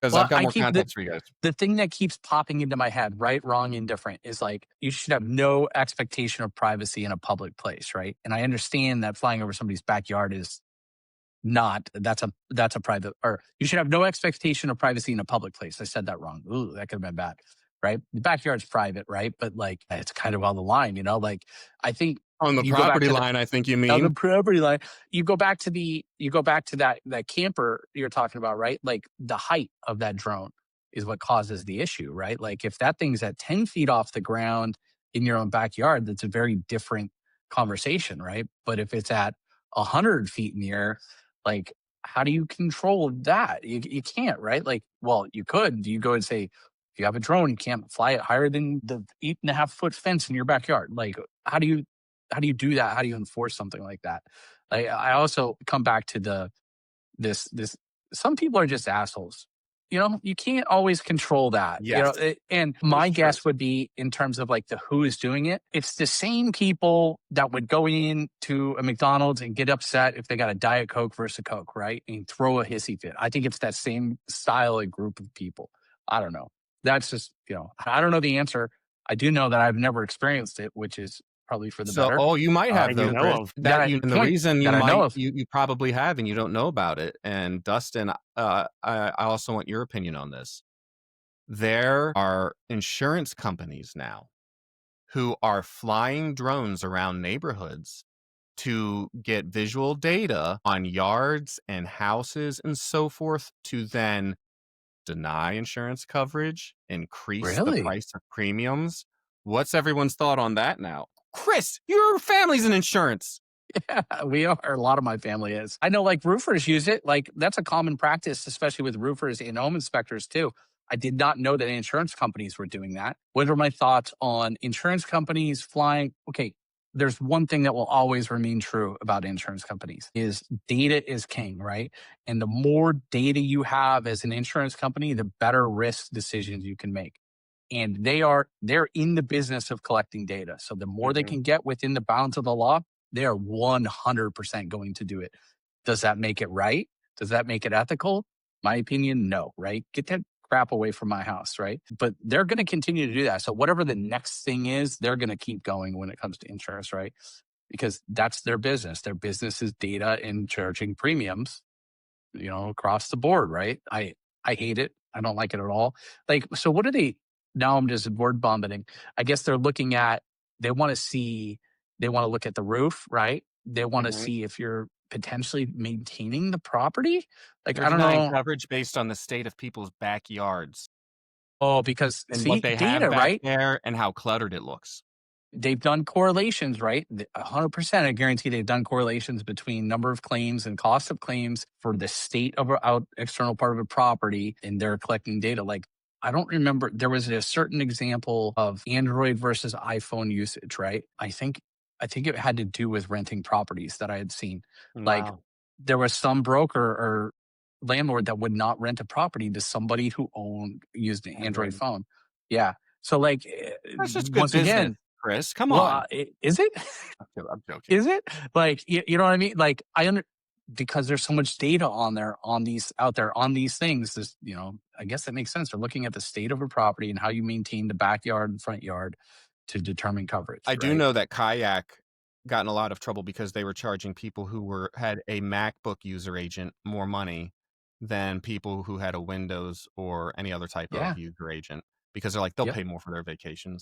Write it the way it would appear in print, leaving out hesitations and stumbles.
because Well, I've got I more keep context for you guys. the thing that keeps popping into my head, right, wrong, indifferent, is like you should have no expectation of privacy in a public place, right? And I understand that flying over somebody's backyard is not that's a private, or you should have no expectation of privacy in a public place. I said that wrong. Ooh, that could have been bad, right? The backyard's private, right? But like it's kind of on the line, you know. Like I think On the you go back property to line, I think you on the mean? property line. You go back to that camper you're talking about, right? Like the height of that drone is what causes the issue, right? Like if that thing's at 10 feet off the ground in your own backyard, that's a very different conversation, right? But if it's at 100 feet in the air, like how do you control that? You can't, right? Like, well, you could. You go and say, if you have a drone, you can't fly it higher than the 8.5 foot fence in your backyard. Like, how do you do that? How do you enforce something like that? I also come back to this. Some people are just assholes. You know, you can't always control that. You know, Yes, and that is my true. guess would be in terms of like the who is doing it. It's the same people that would go in to a McDonald's and get upset if they got a Diet Coke versus a Coke, right? And throw a hissy fit. I think it's that same style of group of people. I don't know. That's just, I don't know the answer. I do know that I've never experienced it, which is probably for the So, better. oh, you might have That you though, know Chris. of. That you and the reason you That I know might of. you probably have and you don't know about it. And Dustin, I also want your opinion on this. There are insurance companies now who are flying drones around neighborhoods to get visual data on yards and houses and so forth to then deny insurance coverage, increase the Really? price of premiums. What's everyone's thought on that now? Chris, your family's in insurance. Yeah, we are. A lot of my family is. I know like roofers use it. Like that's a common practice, especially with roofers and home inspectors too. I did not know that insurance companies were doing that. What are my thoughts on insurance companies flying? Okay, there's one thing that will always remain true about insurance companies is data is king, right? And the more data you have as an insurance company, the better risk decisions you can make. And they're in the business of collecting data. So the more they Mhm. can get within the bounds of the law, they are 100% going to do it. Does that make it right? Does that make it ethical? My opinion, no, right? Get that crap away from my house, right? But they're going to continue to do that. So whatever the next thing is, they're going to keep going when it comes to insurance, right? Because that's their business. Their business is data and charging premiums, across the board, right? I hate it. I don't like it at all. Like, so what are they now? I'm just word vomiting. I guess they're looking at, they want to see, they want to look at the roof, right? They want to Mhm. see if you're potentially maintaining the property. Like, They're I don't denying know. coverage based on the state of people's backyards Oh, because and what see, they have data, back right? there and how cluttered it looks. They've done correlations, right? 100%. I guarantee they've done correlations between number of claims and cost of claims for the state of a out external part of a property, and they're collecting data. Like, I don't remember. There was a certain example of Android versus iPhone usage, right? I think it had to do with renting properties that I had seen. Like, Wow. there was some broker or landlord that would not rent a property to somebody who used an Android Android. phone. Yeah. So, like, That's just good once business, again, Chris. Come well, on. is it? I'm joking. Is it? Like, you know what I mean? Like, because there's so much data on there, out there, on these things, I guess that makes sense. They're looking at the state of a property and how you maintain the backyard and front yard to determine coverage, I do right? know that Kayak got in a lot of trouble because they were charging people who had a MacBook user agent more money than people who had a Windows or any other type of Yeah. user agent because they're like, they'll Yep. pay more for their vacations.